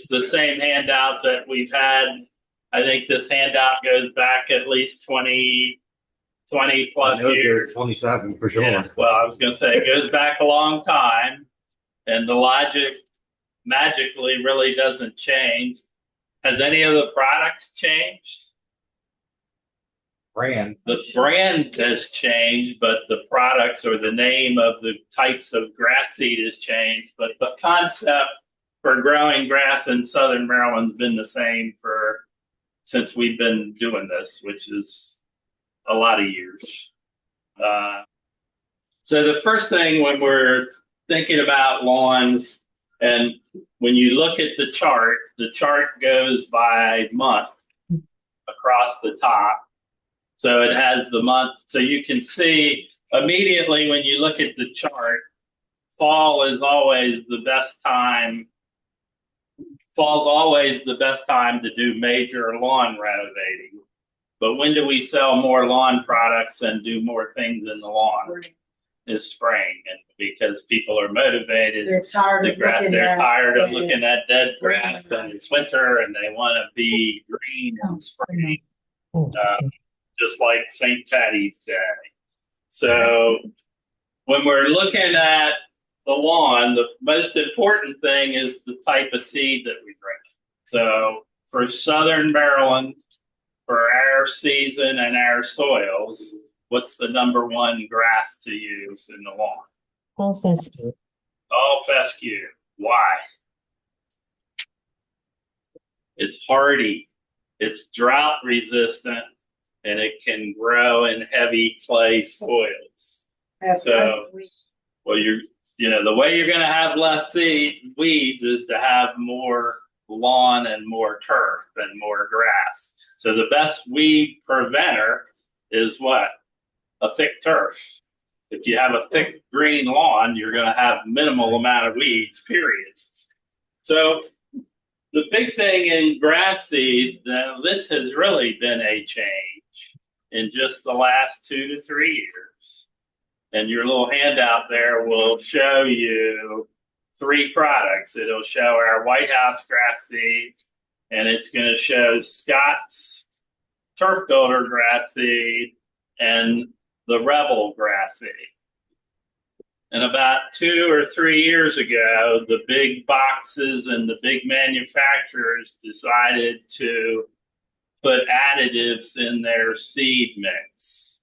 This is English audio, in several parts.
It's the same handout that we've had. I think this handout goes back at least 20 plus years. 27 for sure. Yeah, well, I was going to say it goes back a long time, and the logic magically really doesn't change. Has any of the products changed? Brand. The brand has changed, but the products or the name of the types of grass seed has changed. But the concept for growing grass in Southern Maryland's been the same since we've been doing this, which is a lot of years. So the first thing when we're thinking about lawns, and when you look at the chart goes by month across the top. So it has the month. So you can see immediately when you look at the chart, fall is always the best time. Fall's always the best time to do major lawn renovating. But when do we sell more lawn products and do more things in the lawn? Is spring, and because people are motivated. They're tired of grass. looking They're at tired of dead looking at dead grass, green. and it's winter, and they want to be green in spring, just like St. Patty's Day. So when we're looking at the lawn, the most important thing is the type of seed that we bring. So for Southern Maryland, for our season and our soils, what's the number one grass to use in the lawn? All fescue. All fescue. Why? It's hardy, it's drought resistant, and it can grow in heavy clay soils. So, well, the way you're going to have less weeds is to have more lawn and more turf and more grass. So the best weed preventer is what? A thick turf. If you have a thick green lawn, you're going to have minimal amount of weeds, period. So the big thing in grass seed, this has really been a change in just the last 2 to 3 years. And your little handout there will show you 3 products. It'll show our White House grass seed, and it's going to show Scott's Turf Builder grass seed and the Rebel grass seed. And about 2 or 3 years ago, the big boxes and the big manufacturers decided to put additives in their seed mix.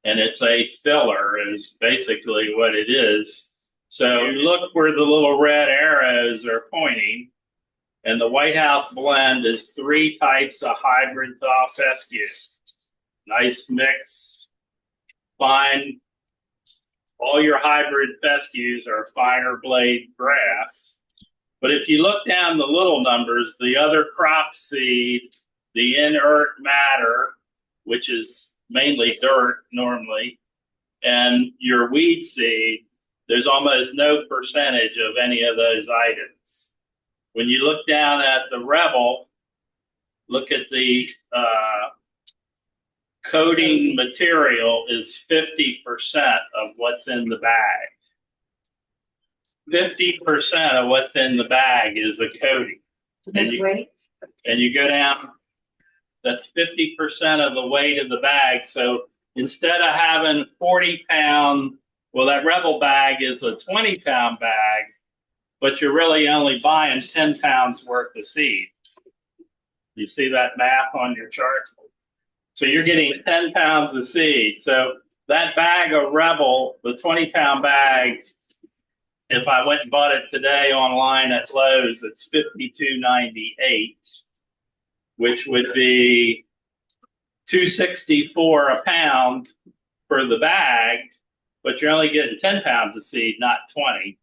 And it's a filler is basically what it is. So look where the little red arrows are pointing. And the White House blend is 3 types of hybrid tall fescue. Nice mix, fine. All your hybrid fescues are finer blade grass. But if you look down the little numbers, the other crop seed, the inert matter, which is mainly dirt normally, and your weed seed, there's almost no percentage of any of those items. When you look down at the Rebel, look at the coating material is 50% of what's in the bag. 50% of what's in the bag is a coating. And you go down, that's 50% of the weight of the bag. So instead of having 40-pound, well, that Rebel bag is a 20-pound bag, but you're really only buying 10 pounds worth of seed. You see that math on your chart? So you're getting 10 pounds of seed. So that bag of Rebel, the 20-pound bag, if I went and bought it today online at Lowe's, it's $52.98, which would be $2.64 a pound for the bag, but you're only getting 10 pounds of seed, not 20.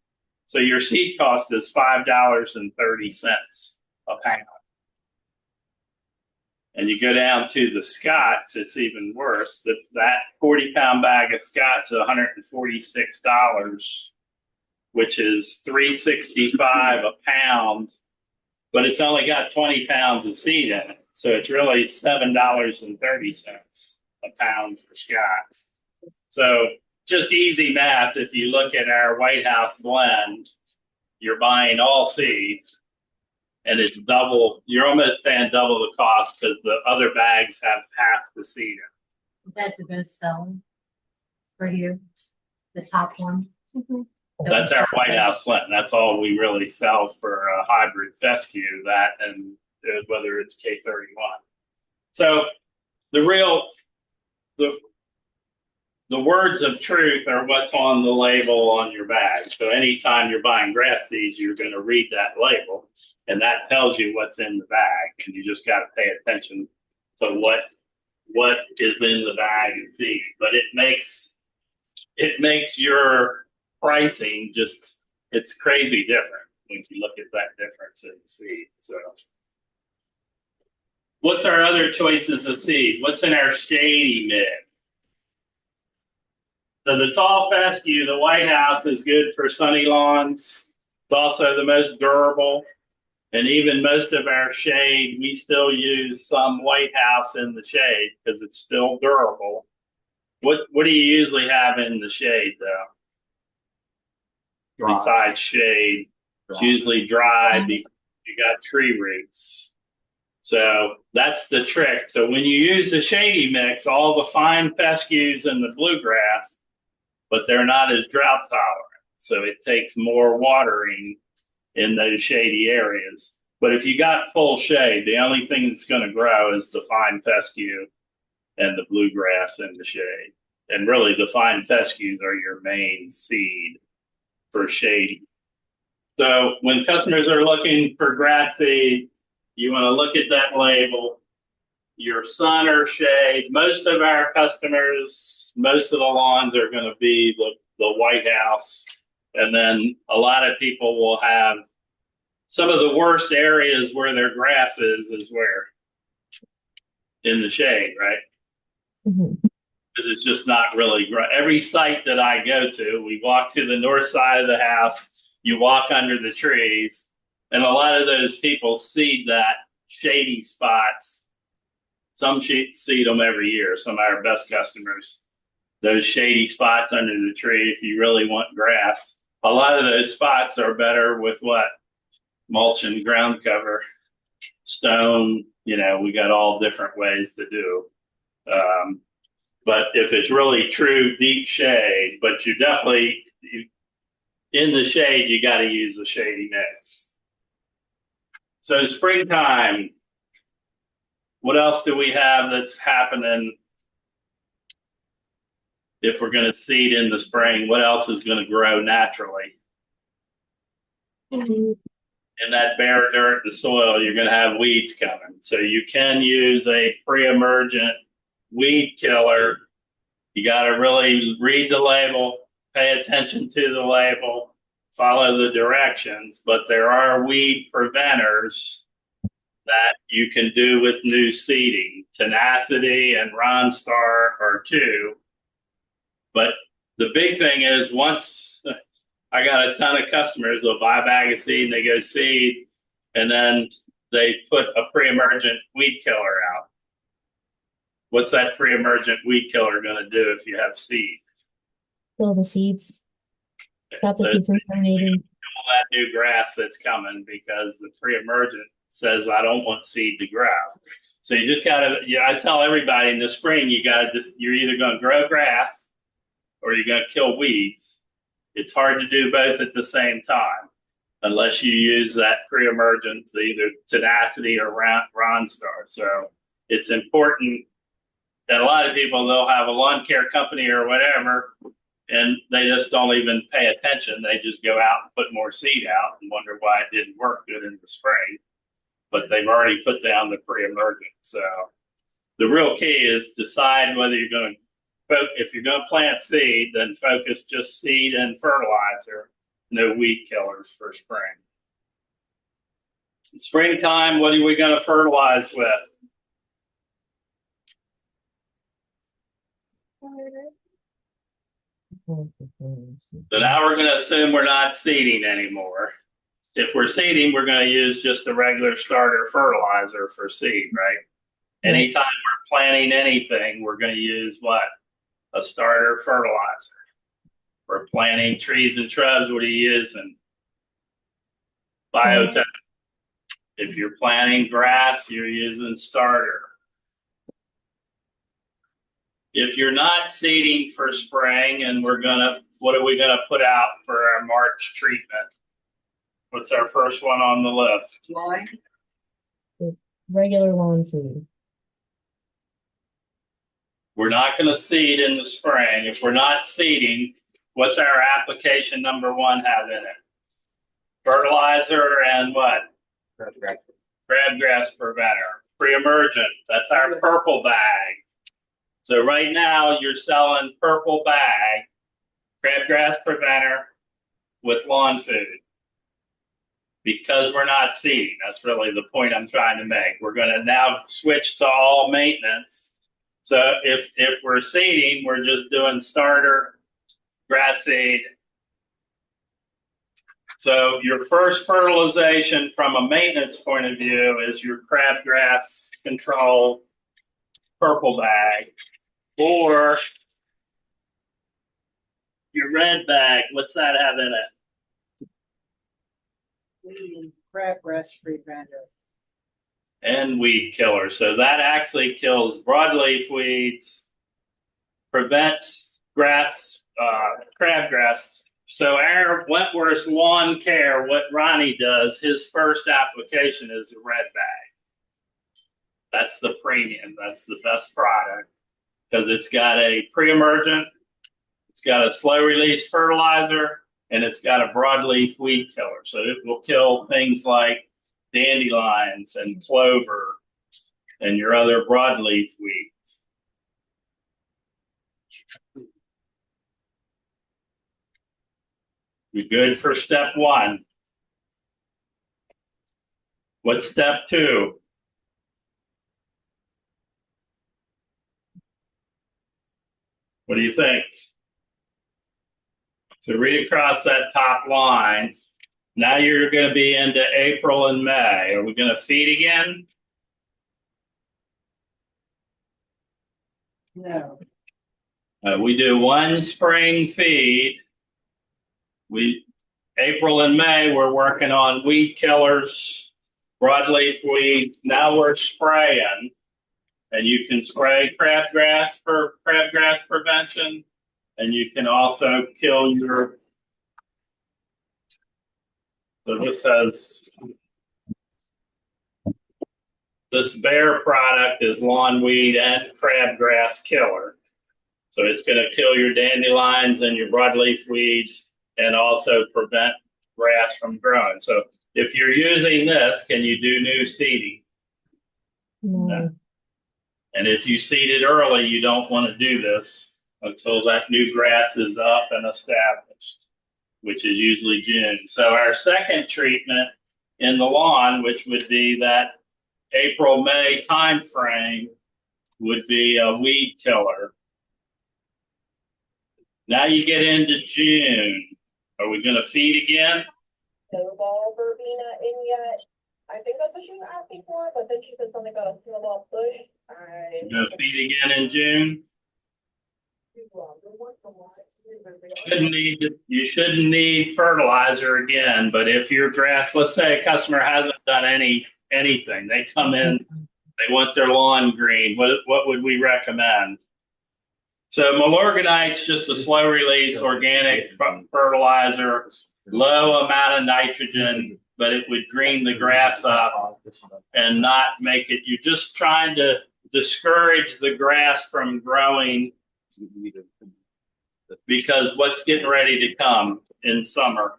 So your seed cost is $5.30 a pound. And you go down to the Scott's, it's even worse. That 40-pound bag of Scott's is $146, which is $3.65 a pound, but it's only got 20 pounds of seed in it. So it's really $7.30 a pound for Scott's. So just easy math. If you look at our White House blend, you're buying all seed, and it's double. You're almost paying double the cost because the other bags have half the seed. Is that the best selling for you? The top one? That's our White House Clinton. That's all we really sell for a hybrid fescue. That and whether it's K31. So the words of truth are what's on the label on your bag. So anytime you're buying grass seeds, you're going to read that label, and that tells you what's in the bag, and you just got to pay attention to what is in the bag and seed. But it makes your pricing it's crazy different when you look at that difference in the seed. So what's our other choices of seed? What's in our shady mix? So the tall fescue, the White House, is good for sunny lawns. It's also the most durable. And even most of our shade, we still use some White House in the shade because it's still durable. What do you usually have in the shade, though? Dry. Besides shade, it's usually dry. You got tree roots. So that's the trick. So when you use the shady mix, all the fine fescues and the bluegrass, but they're not as drought tolerant. So it takes more watering in those shady areas. But if you got full shade, the only thing that's going to grow is the fine fescue and the bluegrass in the shade. And really the fine fescues are your main seed for shady. So when customers are looking for grass seed, you want to look at that label, your sun or shade. Most of our customers, most of the lawns are going to be the White House. And then a lot of people will have some of the worst areas where their grass is where? In the shade, right? Because it's just not really every site that I go to, we walk to the north side of the house, you walk under the trees, and a lot of those people seed that shady spots. Some seed them every year. Some of our best customers, those shady spots under the tree, if you really want grass. A lot of those spots are better with what? Mulch and ground cover, stone, we got all different ways to do. But if it's really true deep shade, but in the shade, you got to use the shady mix. So springtime, what else do we have that's happening? If we're going to seed in the spring, what else is going to grow naturally? In that bare dirt, the soil, you're going to have weeds coming. So you can use a pre-emergent weed killer. You got to really read the label, pay attention to the label, follow the directions, but there are weed preventers that you can do with new seeding. Tenacity and Ronstar are two. But the big thing is once I got a ton of customers, they'll buy a bag of seed and they go seed, and then they put a pre-emergent weed killer out. What's that pre-emergent weed killer going to do if you have seed? Kill the seeds. Stop the So seeds from germinating. all that new grass that's coming because the pre-emergent says I don't want seed to grow. So you just gotta. I tell everybody in the spring you're either going to grow grass or you're going to kill weeds. It's hard to do both at the same time unless you use that pre-emergent, either Tenacity or Ronstar. So it's important that a lot of people, they'll have a lawn care company or whatever, and they just don't even pay attention. They just go out and put more seed out and wonder why it didn't work good in the spring. But they've already put down the pre-emergent. So the real key is decide whether you're going to, if you're going to plant seed, then focus just seed and fertilizer, no weed killers for spring. Springtime, what are we going to fertilize with? So now we're going to assume we're not seeding anymore. If we're seeding, we're going to use just the regular starter fertilizer for seed, right? Anytime we're planting anything, we're going to use what? A starter fertilizer. For planting trees and shrubs, what are you using? Biotech. If you're planting grass, you're using starter. If you're not seeding for spring, and what are we gonna put out for our March treatment? What's our first one on the list? Line, Regular lawn seed. We're not gonna seed in the spring. If we're not seeding, what's our application number 1 have in it? Fertilizer and what? Crabgrass preventer. Pre-emergent, that's our purple bag. So right now you're selling purple bag, crabgrass preventer with lawn food. Because we're not seeding, that's really the point I'm trying to make. We're gonna now switch to all maintenance. So if we're seeding, we're just doing starter, grass seed. So your first fertilization from a maintenance point of view is your crabgrass control purple bag, or your red bag. What's that have in it? weed and crabgrass preventer. And weed killer. So that actually kills broadleaf weeds, prevents grass, crabgrass. So our Wentworth Lawn Care, what Ronnie does, his first application is a red bag. That's the premium. That's the best product because it's got a pre-emergent, it's got a slow release fertilizer, and it's got a broadleaf weed killer. So it will kill things like dandelions and clover and your other broadleaf weeds. You're good for step 1. What's step 2? What do you think? So read across that top line. Now you're going to be into April and May. Are we going to feed again? No, We do 1 spring feed. April and May, we're working on weed killers, broadleaf weed. Now we're spraying, and you can spray crabgrass for crabgrass prevention, and you can also kill your. So this has this Bayer product is lawn weed and crabgrass killer. So it's going to kill your dandelions and your broadleaf weeds and also prevent grass from growing. So if you're using this, can you do new seeding? No. And if you seed it early, you don't want to do this until that new grass is up and established, which is usually June. So our second treatment in the lawn, which would be that April, May time frame, would be a weed killer. Now you get into June. Are we going to feed again? snowball verbena in yet. I think that's what she was asking for, but then she said something about a snowball push. You're going to feed again in June? You shouldn't need fertilizer again, but if your grass, let's say a customer hasn't done anything, they come in, they want their lawn green, what would we recommend? So Milorganite's just a slow release organic fertilizer, low amount of nitrogen, but it would green the grass up and not make it, you're just trying to discourage the grass from growing because what's getting ready to come in summer?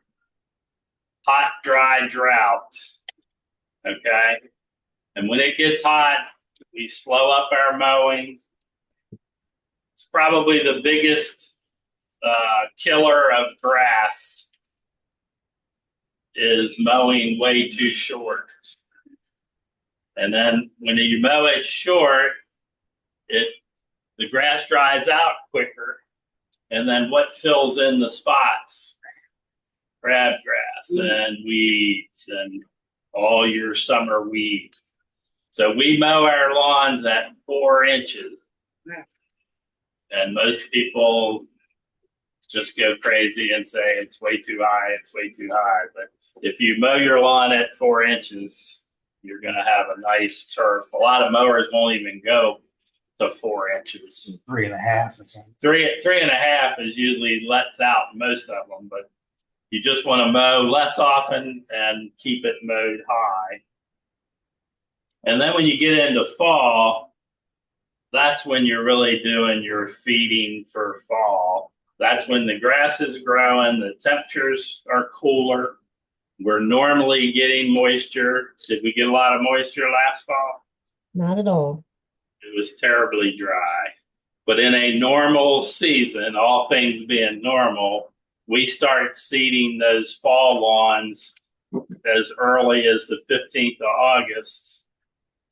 Hot, dry drought. Okay? And when it gets hot, we slow up our mowing. It's probably the biggest killer of grass is mowing way too short. And then when you mow it short, the grass dries out quicker. And then what fills in the spots? Crabgrass and weeds and all your summer weeds. So we mow our lawns at 4 inches. And most people just go crazy and say it's way too high, it's way too high. But if you mow your lawn at 4 inches, you're gonna have a nice turf. A lot of mowers won't even go to 4 inches. 3.5 or something. 3.5 is usually lets out most of them, but you just want to mow less often and keep it mowed high. And then when you get into fall, that's when you're really doing your feeding for fall. That's when the grass is growing, the temperatures are cooler. We're normally getting moisture. Did we get a lot of moisture last fall? Not at all. It was terribly dry. But in a normal season, all things being normal, we start seeding those fall lawns as early as the 15th of August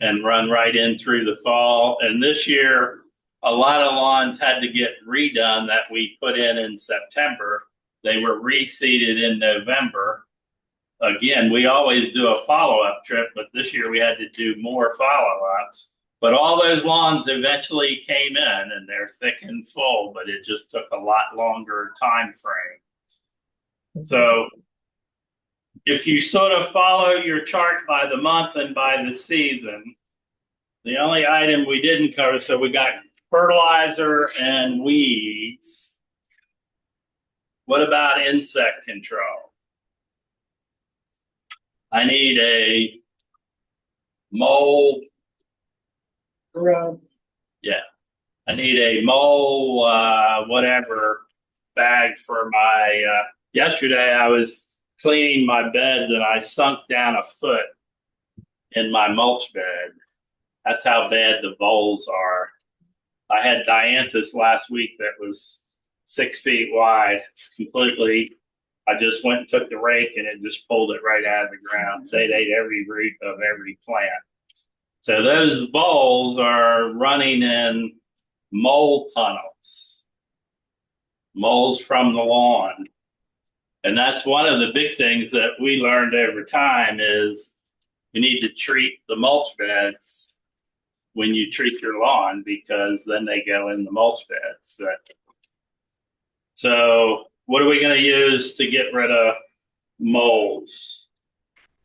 and run right in through the fall. And this year, a lot of lawns had to get redone that we put in September. They were reseeded in November. Again, we always do a follow-up trip, but this year we had to do more follow-ups. But all those lawns eventually came in and they're thick and full, but it just took a lot longer time frame. So if you sort of follow your chart by the month and by the season, the only item we didn't cover, so we got fertilizer and weeds. What about insect control? I need a mole. Yeah, I need a mole, whatever bag for my. Yesterday, I was cleaning my bed and I sunk down a foot in my mulch bed. That's how bad the voles are. I had dianthus last week that was 6 feet wide. It's completely. I just went and took the rake and it just pulled it right out of the ground. They ate every root of every plant. So those voles are running in mole tunnels, moles from the lawn. And that's one of the big things that we learned over time is you need to treat the mulch beds when you treat your lawn because then they go in the mulch beds. So what are we going to use to get rid of moles?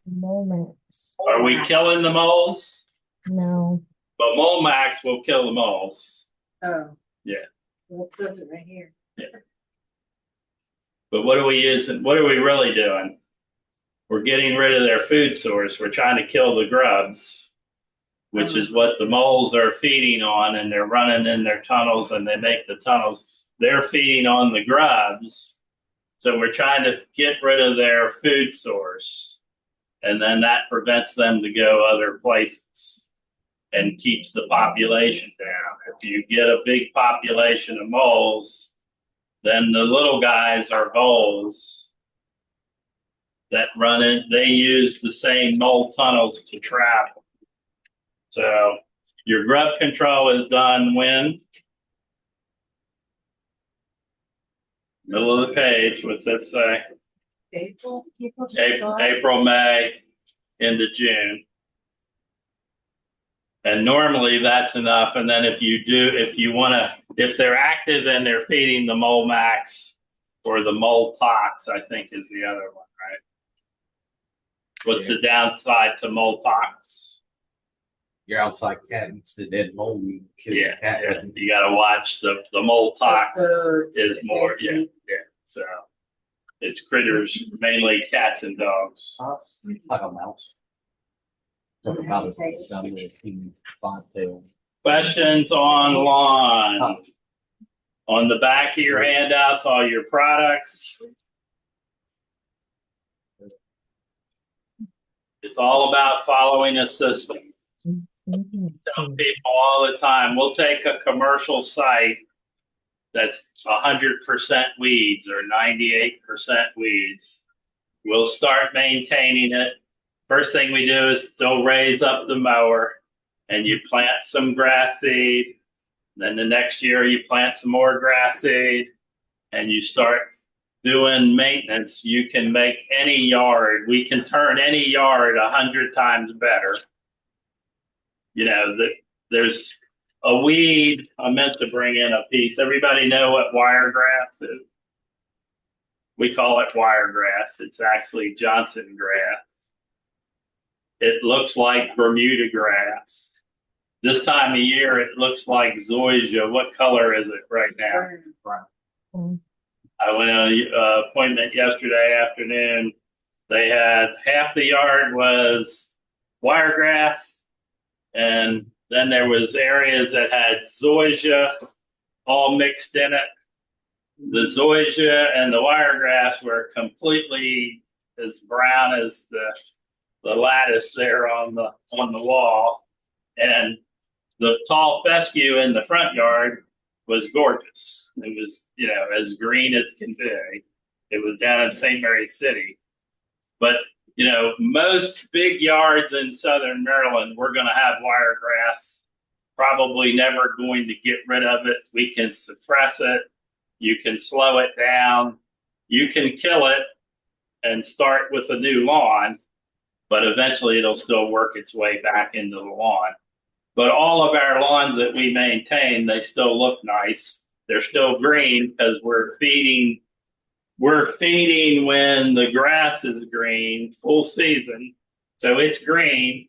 Moments. Are we killing the moles? No. But Mole Max will kill the moles. Oh. Yeah. Well, it does it right here. Yeah. But what are we using? What are we really doing? We're getting rid of their food source. We're trying to kill the grubs, which is what the moles are feeding on, and they're running in their tunnels and they make the tunnels. They're feeding on the grubs. So we're trying to get rid of their food source. And then that prevents them to go other places and keeps the population down. If you get a big population of moles, then the little guys are voles that run in. They use the same mole tunnels to travel. So your grub control is done when? Middle of the page. What's that say? April? April, May, into June. And normally that's enough. And then if they're active and they're feeding the Mole Max or the Mole Tox, I think is the other one, right? What's the downside to Mole Tox? You're outside catting, it's the dead mole. Yeah, you got to watch the Mole Tox is more, yeah. So it's critters, mainly cats and dogs. It's like a mouse. Something about it, down with a teeny bobtail. Questions on lawn? On the back of your handouts, all your products. It's all about following a system. Tell people all the time, we'll take a commercial site that's 100% weeds or 98% weeds. We'll start maintaining it. First thing we do is still raise up the mower and you plant some grass seed. Then the next year you plant some more grass seed and you start doing maintenance. You can make any yard. We can turn any yard 100 times better. You know, there's a weed. I meant to bring in a piece. Everybody know what wiregrass is? We call it wiregrass. It's actually Johnson grass. it looks like Bermuda grass. This time of year, it looks like zoysia. What color is it right now? I went on an appointment yesterday afternoon. They had half the yard was wiregrass, and then there was areas that had zoysia all mixed in it. The zoysia and the wiregrass were completely as brown as the lattice there on the wall, and the tall fescue in the front yard was gorgeous. It was, as green as can be. It was down in St. Mary City. But, most big yards in southern Maryland, we're going to have wiregrass. Probably never going to get rid of it. We can suppress it. You can slow it down. You can kill it and start with a new lawn, but eventually it'll still work its way back into the lawn. But all of our lawns that we maintain, they still look nice. They're still green because we're feeding when the grass is green full season. So it's green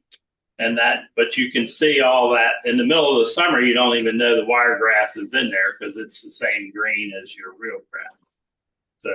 but you can see all that in the middle of the summer. You don't even know the wiregrass is in there because it's the same green as your real grass. So